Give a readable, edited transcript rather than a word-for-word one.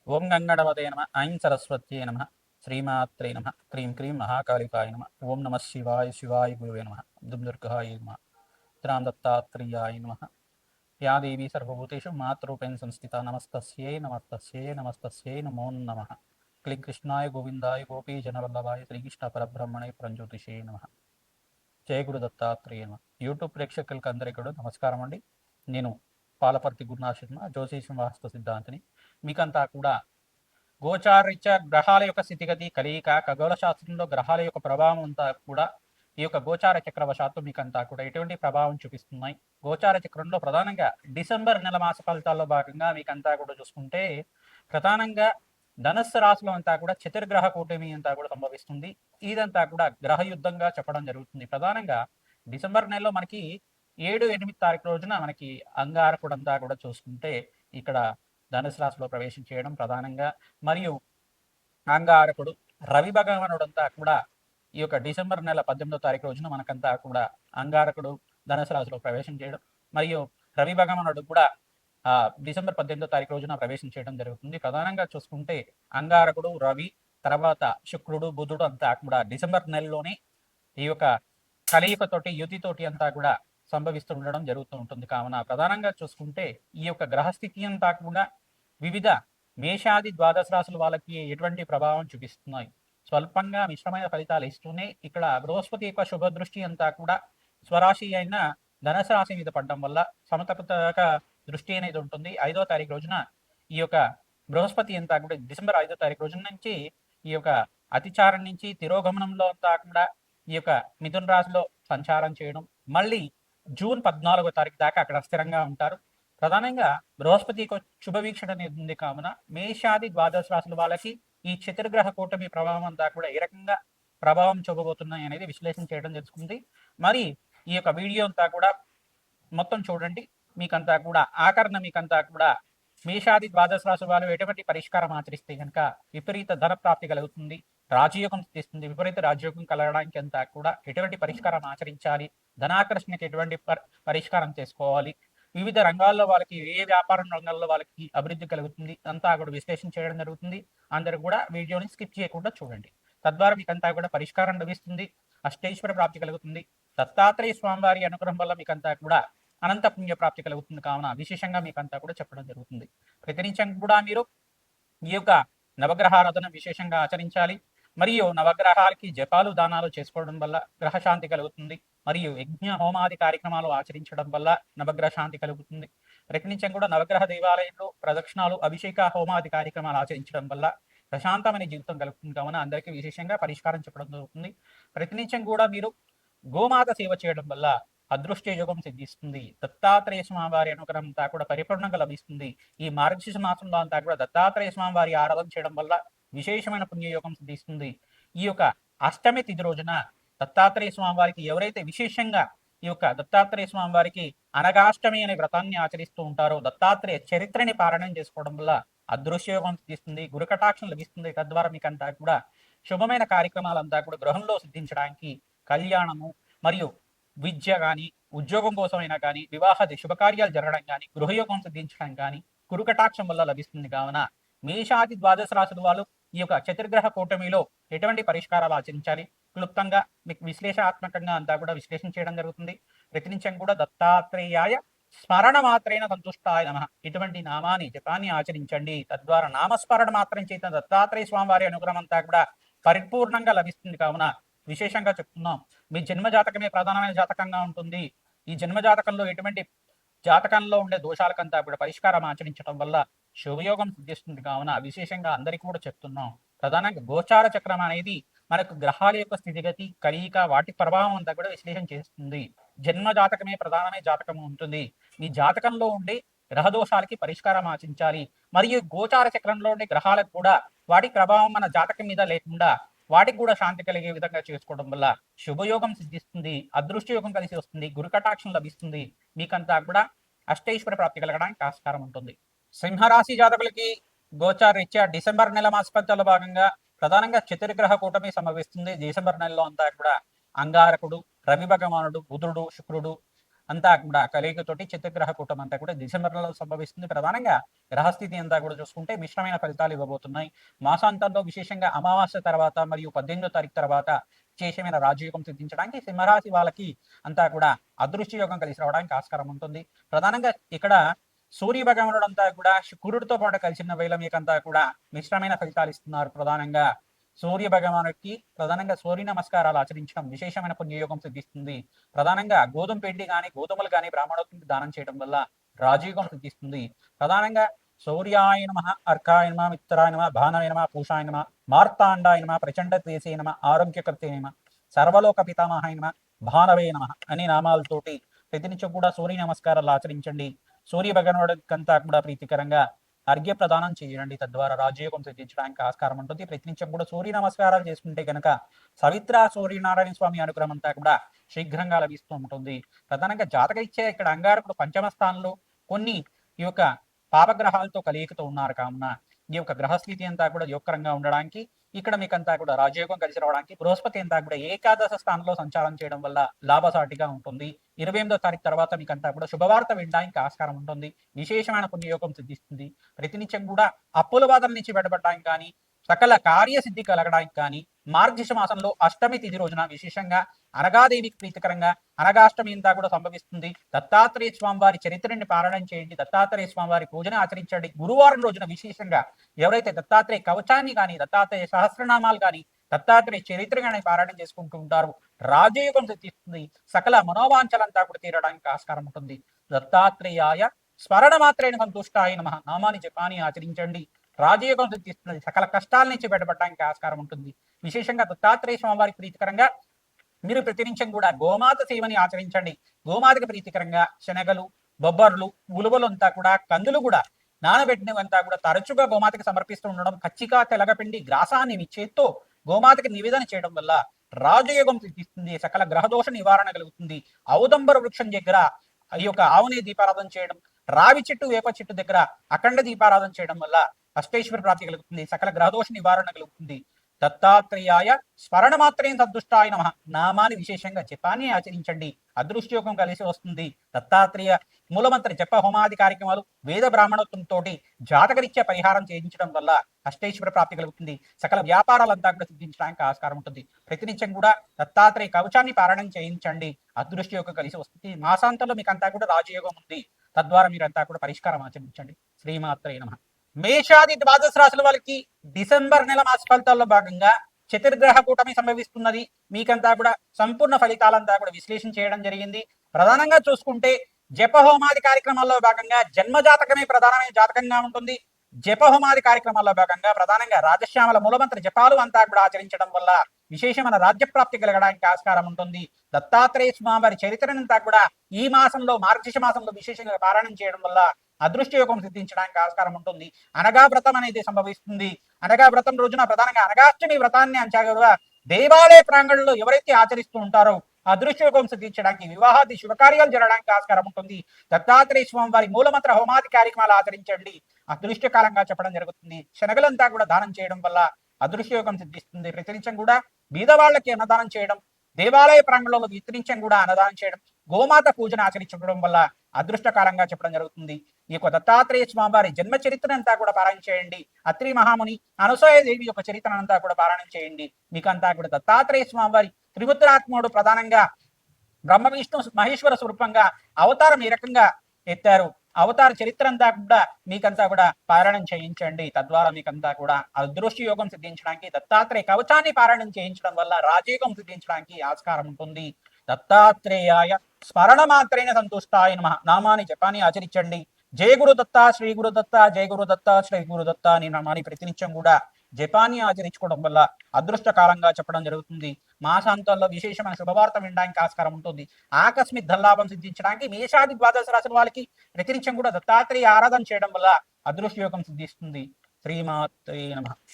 ఓం గంగణపతే నమ ఐం సరస్వత్యే నమ శ్రీమాత్రే నమ క్రీం క్రీం మహాకాళికాయ నమ ఓం నమ శివాయ శివాయ గురువే నమ దుర్గాయ నమ త్రాం దత్తాత్రేయాయ నమ యా దేవీ సర్వభూతేషు మాతృరూపేణ సంస్థిత నమస్తస్యై నమస్తస్యై నమస్తస్యై నమో నమః క్లీం కృష్ణాయ గోవిందాయ గోపీ జనవల్లభాయ శ్రీకృష్ణ పరబ్రహ్మణే పరంజ్యోతిషే నమ. జయ గురు దత్తాత్రేయ నమ. యూట్యూబ్ ప్రేక్షకులకు అందరికీ కూడా నమస్కారం అండి. నేను పాలపర్తి గురునాథ శర్మ, జ్యోతిషం వాస్తు సిద్ధాంతిని. మీకంతా కూడా గోచారరీత్యా గ్రహాల యొక్క స్థితిగతి కలయిక, ఖగోళ శాస్త్రంలో గ్రహాల యొక్క ప్రభావం అంతా కూడా ఈ యొక్క గోచార చక్రవశాత్తు మీకంతా కూడా ఎటువంటి ప్రభావం చూపిస్తున్నాయి. గోచార చక్రంలో ప్రధానంగా డిసెంబర్ నెల మాస ఫలితాల్లో భాగంగా మీకంతా కూడా చూసుకుంటే ప్రధానంగా ధనస్సు రాశిలో అంతా కూడా చతుర్గ్రహ కూటమి అంతా కూడా సంభవిస్తుంది. ఇదంతా కూడా గ్రహ యుద్ధంగా చెప్పడం జరుగుతుంది. ప్రధానంగా డిసెంబర్ నెలలో మనకి 7-8 తారీఖు రోజున మనకి అంగారకుడు అంతా కూడా చూసుకుంటే ఇక్కడ ధనుసు రాశిలో ప్రవేశం చేయడం ప్రధానంగా, మరియు అంగారకుడు రవి భగవానుడు అంతా కూడా ఈ యొక్క డిసెంబర్ నెల 18వ తారీఖు రోజున మనకంతా కూడా అంగారకుడు ధనుసు రాశిలో ప్రవేశం చేయడం, మరియు రవి భగవానుడు కూడా డిసెంబర్ 18వ తారీఖు రోజున ప్రవేశం చేయడం జరుగుతుంది. ప్రధానంగా చూసుకుంటే అంగారకుడు రవి తర్వాత శుక్రుడు బుధుడు అంతా కూడా డిసెంబర్ నెలలోనే ఈ యొక్క కలయికతోటి యుతితోటి అంతా కూడా సంభవిస్తూ ఉండడం జరుగుతూ ఉంటుంది. కావున ప్రధానంగా చూసుకుంటే ఈ యొక్క గ్రహస్థితి అంతా కూడా వివిధ మేషాది ద్వాదశ రాశుల వాళ్ళకి ఎటువంటి ప్రభావం చూపిస్తున్నాయి. స్వల్పంగా మిశ్రమైన ఫలితాలు ఇస్తూనే ఇక్కడ బృహస్పతి యొక్క శుభ దృష్టి అంతా కూడా స్వరాశి అయిన ధనుసు రాశి మీద పడడం వల్ల సమతపక దృష్టి అనేది ఉంటుంది. 5వ తారీఖు రోజున ఈ యొక్క బృహస్పతి అంతా కూడా డిసెంబర్ 5వ తారీఖు రోజున నుంచి ఈ యొక్క అతిచారం నుంచి తిరోగమనంలో అంతా కూడా ఈ యొక్క మిథున రాశిలో సంచారం చేయడం, మళ్ళీ జూన్ 14వ తారీఖు దాకా అక్కడ స్థిరంగా ఉంటారు. ప్రధానంగా బృహస్పతి శుభ వీక్షణ అనేది ఉంది. కావున మేషాది ద్వాదశ రాశుల వాళ్ళకి ఈ చతుర్గ్రహ కూటమి ప్రభావం అంతా కూడా ఏ రకంగా ప్రభావం చూపబోతున్నాయి అనేది విశ్లేషణ చేయడం తెలుసుకుంది. మరి ఈ యొక్క వీడియో అంతా కూడా మొత్తం చూడండి. మీకంతా కూడా ఆకరణ మీకంతా కూడా మేషాది ద్వాదశ రాశి వాళ్ళు ఎటువంటి పరిష్కారం ఆచరిస్తే కనుక విపరీత ధన ప్రాప్తి కలుగుతుంది, రాజయోగం తీస్తుంది. విపరీత రాజయోగం కలగడానికి అంతా కూడా ఎటువంటి పరిష్కారం ఆచరించాలి, ధనాకర్షణకి ఎటువంటి పరిష్కారం చేసుకోవాలి, వివిధ రంగాల్లో వాళ్ళకి ఏ వ్యాపార రంగాల్లో వాళ్ళకి అభివృద్ధి కలుగుతుంది అంతా కూడా విశ్లేషణ చేయడం జరుగుతుంది. అందరూ కూడా వీడియోని స్కిప్ చేయకుండా చూడండి. తద్వారా మీకంతా కూడా పరిష్కారం లభిస్తుంది, అష్టైశ్వర ప్రాప్తి కలుగుతుంది. దత్తాత్రేయ స్వామివారి అనుగ్రహం వల్ల మీకంతా కూడా అనంత పుణ్య ప్రాప్తి కలుగుతుంది. కావున విశేషంగా మీకంతా కూడా చెప్పడం జరుగుతుంది. ప్రతినిత్యం కూడా మీరు ఈ యొక్క నవగ్రహారాధన విశేషంగా ఆచరించాలి. మరియు నవగ్రహాలకి జపాలు దానాలు చేసుకోవడం వల్ల గ్రహశాంతి కలుగుతుంది. మరియు యజ్ఞ హోమాది కార్యక్రమాలు ఆచరించడం వల్ల నవగ్రహ శాంతి కలుగుతుంది. ప్రతినిత్యం కూడా నవగ్రహ దేవాలయంలో ప్రదక్షిణాలు, అభిషేక హోమాది కార్యక్రమాలు ఆచరించడం వల్ల ప్రశాంతమైన జీవితం కలుగుతుంది. కావున అందరికీ విశేషంగా పరిష్కారం చెప్పడం జరుగుతుంది. ప్రతినిత్యం కూడా మీరు గోమాత సేవ చేయడం వల్ల అదృష్ట యోగం సిద్ధిస్తుంది. దత్తాత్రేయ స్వామి వారి అనుగ్రహం అంతా కూడా పరిపూర్ణంగా లభిస్తుంది. ఈ మార్గశిర మాసంలో అంతా కూడా దత్తాత్రేయ స్వామి వారి ఆరాధన చేయడం వల్ల విశేషమైన పుణ్యయోగం సిద్ధిస్తుంది. ఈ యొక్క అష్టమి తిథి రోజున దత్తాత్రేయ స్వామి వారికి ఎవరైతే విశేషంగా ఈ యొక్క దత్తాత్రేయ స్వామి వారికి అనగాష్టమి అనే వ్రతాన్ని ఆచరిస్తూ ఉంటారో దత్తాత్రేయ చరిత్రని పారాయణం చేసుకోవడం వల్ల అదృశ్యయోగం సిద్ధిస్తుంది, గురుకటాక్షం లభిస్తుంది. తద్వారా మీకంతా కూడా శుభమైన కార్యక్రమాలంతా కూడా గృహంలో సిద్ధించడానికి కళ్యాణము, మరియు విద్య కానీ ఉద్యోగం కోసమైనా కానీ, వివాహాది శుభకార్యాలు జరగడం కానీ, గృహయోగం సిద్ధించడం కానీ గురుకటాక్షం వల్ల లభిస్తుంది. కావున మేషాది ద్వాదశ రాశుల వాళ్ళు ఈ యొక్క చతుర్గ్రహ కూటమిలో ఎటువంటి పరిష్కారాలు ఆచరించాలి క్లుప్తంగా మీకు విశ్లేషణాత్మకంగా అంతా కూడా విశ్లేషణ చేయడం జరుగుతుంది. ప్రతినిత్యం కూడా దత్తాత్రేయాయ స్మరణ మాత్రైన సంతుష్టాయ నమః ఇటువంటి నామాన్ని జపాన్ని ఆచరించండి. తద్వారా నామస్మరణ మాత్రం చేత దత్తాత్రేయ స్వామి వారి అనుగ్రహం అంతా కూడా పరిపూర్ణంగా లభిస్తుంది. కావున విశేషంగా చెప్తున్నాం, మీ జన్మ జాతకమే ప్రధానమైన జాతకంగా ఉంటుంది. ఈ జన్మ జాతకంలో ఎటువంటి జాతకంలో ఉండే దోషాలకంతా కూడా పరిష్కారం ఆచరించడం వల్ల శుభయోగం సిద్ధిస్తుంది. కావున విశేషంగా అందరికీ కూడా చెప్తున్నాం. ప్రధానంగా గోచార చక్రం అనేది మనకు గ్రహాల యొక్క స్థితిగతి కలయిక వాటి ప్రభావం అంతా కూడా విశ్లేషణ చేస్తుంది. జన్మ జాతకమే ప్రధానమైన జాతకం ఉంటుంది. మీ జాతకంలో ఉండే గ్రహ దోషాలకి పరిష్కారం ఆచరించాలి. మరియు గోచార చక్రంలో ఉండే గ్రహాలకు కూడా వాటి ప్రభావం మన జాతకం మీద లేకుండా వాటికి కూడా శాంతి కలిగే విధంగా చేసుకోవడం వల్ల శుభయోగం సిద్ధిస్తుంది, అదృష్టయోగం కలిసి వస్తుంది, గురుకటాక్షం లభిస్తుంది. మీకంతా కూడా అష్టైశ్వర ప్రాప్తి కలగడానికి ఆస్కారం ఉంటుంది. సింహరాశి జాతకులకి గోచార రీత్యా డిసెంబర్ నెల మాసపంచాల భాగంగా ప్రధానంగా చతుర్గ్రహ కూటమి సంభవిస్తుంది. డిసెంబర్ నెలలో అంతా కూడా అంగారకుడు, రవి భగవానుడు, బుధుడు, శుక్రుడు, అంతా కూడా కలయికతోటి చతుర్గ్రహ కూటం అంతా కూడా డిసెంబర్ నెలలో సంభవిస్తుంది. ప్రధానంగా గ్రహస్థితి అంతా కూడా చూసుకుంటే మిశ్రమైన ఫలితాలు ఇవ్వబోతున్నాయి. మాసాంతంలో విశేషంగా అమావాస్య తర్వాత మరియు 18వ తారీఖు తర్వాత విశేషమైన రాజయోగం సిద్ధించడానికి సింహరాశి వాళ్ళకి అంతా కూడా అదృష్ట యోగం కలిసి రావడానికి ఆస్కారం ఉంటుంది. ప్రధానంగా ఇక్కడ సూర్య భగవానుడు అంతా కూడా శుక్రుడితో పాటు కలిసిన వేళ మీకంతా కూడా మిశ్రమైన ఫలితాలు ఇస్తున్నారు. ప్రధానంగా సూర్య భగవానుడికి ప్రధానంగా సూర్య నమస్కారాలు ఆచరించడం విశేషమైన పుణ్యయోగం సిద్ధిస్తుంది. ప్రధానంగా గోధుమ పిండి కానీ గోధుమలు కానీ బ్రాహ్మణోత్తులకు దానం చేయడం వల్ల రాజయోగం సిద్ధిస్తుంది. ప్రధానంగా సూర్యాయ నమ, అర్కాయ నమ, మిత్రాయ నమ, భానాయ నమ, పూషాయ నమ, మార్తాండాయ నమ, ప్రచండ తేజే నమ, ఆరోగ్యకర్తే నమ, సర్వలోక పితామహాయ నమ, భానవే నమ అనే నామాలతోటి ప్రతినిత్యం కూడా సూర్య నమస్కారాలు ఆచరించండి. సూర్య భగవానుడికంతా కూడా ప్రీతికరంగా అర్ఘ్య ప్రదానం చేయండి. తద్వారా రాజయోగం సిద్ధించడానికి ఆస్కారం ఉంటుంది. ప్రతినిత్యం కూడా సూర్య నమస్కారాలు చేసుకుంటే కనుక సవిత్ర సూర్యనారాయణ స్వామి అనుగ్రహం అంతా కూడా శీఘ్రంగా లభిస్తూ ఉంటుంది. ప్రధానంగా జాతక ఇచ్చే ఇక్కడ అంగారకుడు పంచమ స్థానంలో కొన్ని ఈ యొక్క పాపగ్రహాలతో కలయికతో ఉన్నారు కావున ఈ యొక్క గ్రహస్థితి అంతా కూడా యోగకరంగా ఉండడానికి ఇక్కడ మీకంతా కూడా రాజయోగం కలిసి రావడానికి బృహస్పతి అంతా కూడా ఏకాదశ స్థానంలో సంచారం చేయడం వల్ల లాభసాటిగా ఉంటుంది. 28వ తారీఖు తర్వాత మీకంతా కూడా శుభవార్త వినడానికి ఆస్కారం ఉంటుంది. విశేషమైన పుణ్యయోగం సిద్ధిస్తుంది. ప్రతినిత్యం కూడా అప్పుల బాధల నుంచి బయటపడడానికి కానీ సకల కార్యసిద్ధి కలగడానికి కానీ మార్గశిష మాసంలో అష్టమి తిథి రోజున విశేషంగా అనగాదేవికి ప్రీతికరంగా అనగాష్టమి అంతా కూడా సంభవిస్తుంది. దత్తాత్రేయ స్వామి వారి చరిత్రని పారాయణం చేయండి. దత్తాత్రేయ స్వామి వారి పూజన ఆచరించండి. గురువారం రోజున విశేషంగా ఎవరైతే దత్తాత్రేయ కవచాన్ని కానీ దత్తాత్రేయ సహస్రనామాలు కానీ దత్తాత్రేయ చరిత్ర కానీ పారాయణం చేసుకుంటూ ఉంటారు రాజయోగం సిద్ధిస్తుంది. సకల మనోవాంఛలంతా కూడా తీరడానికి ఆస్కారం ఉంటుంది. దత్తాత్రేయాయ స్మరణ మాత్రేణ సంతుష్టాయ నమః నామాన్ని జపాన్ని ఆచరించండి. రాజయోగం సిద్ధిస్తుంది. సకల కష్టాల నుంచి బయటపడడానికి ఆస్కారం ఉంటుంది. విశేషంగా దత్తాత్రేయ స్వామి వారికి ప్రీతికరంగా మీరు ప్రతినిత్యం కూడా గోమాత సేవని ఆచరించండి. గోమాతకి ప్రీతికరంగా శనగలు, బొబ్బర్లు, ఉలువలు అంతా కూడా కందులు కూడా నానబెట్టినవంతా కూడా తరచుగా గోమాతకి సమర్పిస్తూ ఉండడం, కచ్చిగా తెలగపిండి గ్రాసాన్ని మీ చేత్తో గోమాతకి నివేదన చేయడం వల్ల రాజయోగం సిద్ధిస్తుంది. సకల గ్రహదోష నివారణ కలుగుతుంది. ఔదంబర వృక్షం దగ్గర ఈ యొక్క ఆవుని దీపారాధన చేయడం, రావి చెట్టు వేప చెట్టు దగ్గర అఖండ దీపారాధన చేయడం వల్ల అష్టైశ్వర ప్రాప్తి కలుగుతుంది. సకల గ్రహదోష నివారణ కలుగుతుంది. దత్తాత్రేయాయ స్మరణ మాత్రేం సదృష్టాయ నమః నామాన్ని విశేషంగా జపాన్ని ఆచరించండి. అదృష్టయోగం కలిసి వస్తుంది. దత్తాత్రేయ మూలమంత్ర జప హోమాది కార్యక్రమాలు వేద బ్రాహ్మణత్వంతో జాతకరీత్యా పరిహారం చేయించడం వల్ల అష్టైశ్వర ప్రాప్తి కలుగుతుంది. సకల వ్యాపారాలంతా కూడా సిద్ధించడానికి ఆస్కారం ఉంటుంది. ప్రతినిత్యం కూడా దత్తాత్రేయ కవచాన్ని పారాయణం చేయించండి. అదృష్టయోగం కలిసి వస్తుంది. మాసాంతంలో మీకు అంతా కూడా రాజయోగం ఉంది. తద్వారా మీరంతా కూడా పరిష్కారం ఆచరించండి. శ్రీమాత్రే నమః. మేషాది ద్వాదశ రాశుల వాళ్ళకి డిసెంబర్ నెల మాస ఫలితాల్లో భాగంగా చతుర్గ్రహ కూటమి సంభవిస్తున్నది. మీకంతా కూడా సంపూర్ణ ఫలితాలంతా కూడా విశ్లేషణ చేయడం జరిగింది. ప్రధానంగా చూసుకుంటే జపహోమాది కార్యక్రమాల్లో భాగంగా జన్మ జాతకమే ప్రధానమైన జాతకంగా ఉంటుంది. జపహోమాది కార్యక్రమాల్లో భాగంగా ప్రధానంగా రాజశ్యామల మూలమంత్ర జపాలు అంతా కూడా ఆచరించడం వల్ల విశేషమైన రాజ్యప్రాప్తి కలగడానికి ఆస్కారం ఉంటుంది. దత్తాత్రేయ స్వామి చరిత్రనంతా కూడా ఈ మాసంలో మార్గశిష మాసంలో విశేషంగా పారాయణం చేయడం వల్ల అదృష్ట యోగం సిద్ధించడానికి ఆస్కారం ఉంటుంది. అనగా వ్రతం అనేది సంభవిస్తుంది. అనగా వ్రతం రోజున ప్రధానంగా అనగాష్టమి వ్రతాన్ని అంచాగా దేవాలయ ప్రాంగణంలో ఎవరైతే ఆచరిస్తూ ఉంటారో అదృష్ట యోగం సిద్ధించడానికి వివాహాది శుభకార్యాలు జరగడానికి ఆస్కారం ఉంటుంది. దత్తాత్రేయ స్వామి వారి మూలమంత్ర హోమాది కార్యక్రమాలు ఆచరించండి. అదృష్టకాలంగా చెప్పడం జరుగుతుంది. శనగలంతా కూడా దానం చేయడం వల్ల అదృష్ట యోగం సిద్ధిస్తుంది. ప్రతినిత్యం కూడా బీదవాళ్ళకి అన్నదానం చేయడం, దేవాలయ ప్రాంగణంలో విస్తరించం కూడా అన్నదానం చేయడం, గోమాత పూజను ఆచరించడం వల్ల అదృష్టకాలంగా చెప్పడం జరుగుతుంది. ఈ యొక్క దత్తాత్రేయ స్వామి వారి జన్మ చరిత్రనంతా కూడా పారాయణ చేయండి. అత్రి మహాముని అనసూయ దేవి యొక్క చరిత్రనంతా కూడా పారాయణ చేయండి. మీకంతా కూడా దత్తాత్రేయ స్వామి వారి త్రిపుత్రాత్ముడు ప్రధానంగా బ్రహ్మ విష్ణు మహేశ్వర స్వరూపంగా అవతారం ఈ రకంగా ఎత్తారు. అవతార చరిత్ర అంతా కూడా మీకంతా కూడా పారాయణం చేయించండి. తద్వారా మీకంతా కూడా అదృష్ట యోగం సిద్ధించడానికి దత్తాత్రేయ కవచాన్ని పారాయణం చేయించడం వల్ల రాజయోగం సిద్ధించడానికి ఆస్కారం ఉంటుంది. దత్తాత్రేయాయ స్మరణ మాత్రేణ సంతుష్టాయ నమః నామాన్ని జపాన్ని ఆచరించండి. జయ గురు దత్త, శ్రీ గురు దత్త, జయ గురు దత్త, శ్రీ గురు దత్త అని నామాన్ని ప్రతినిత్యం కూడా జపాన్ని ఆచరించుకోవడం వల్ల అదృష్టకాలంగా చెప్పడం జరుగుతుంది. మాసాంతంలో విశేషమైన శుభవార్త వినడానికి ఆస్కారం ఉంటుంది. ఆకస్మిక ధనలాభం సిద్ధించడానికి మేషాది ద్వాదశ రాశుల వాళ్ళకి ప్రతినిత్యం కూడా దత్తాత్రేయ ఆరాధన చేయడం వల్ల అదృష్ట యోగం సిద్ధిస్తుంది. శ్రీమాత్రే నమః.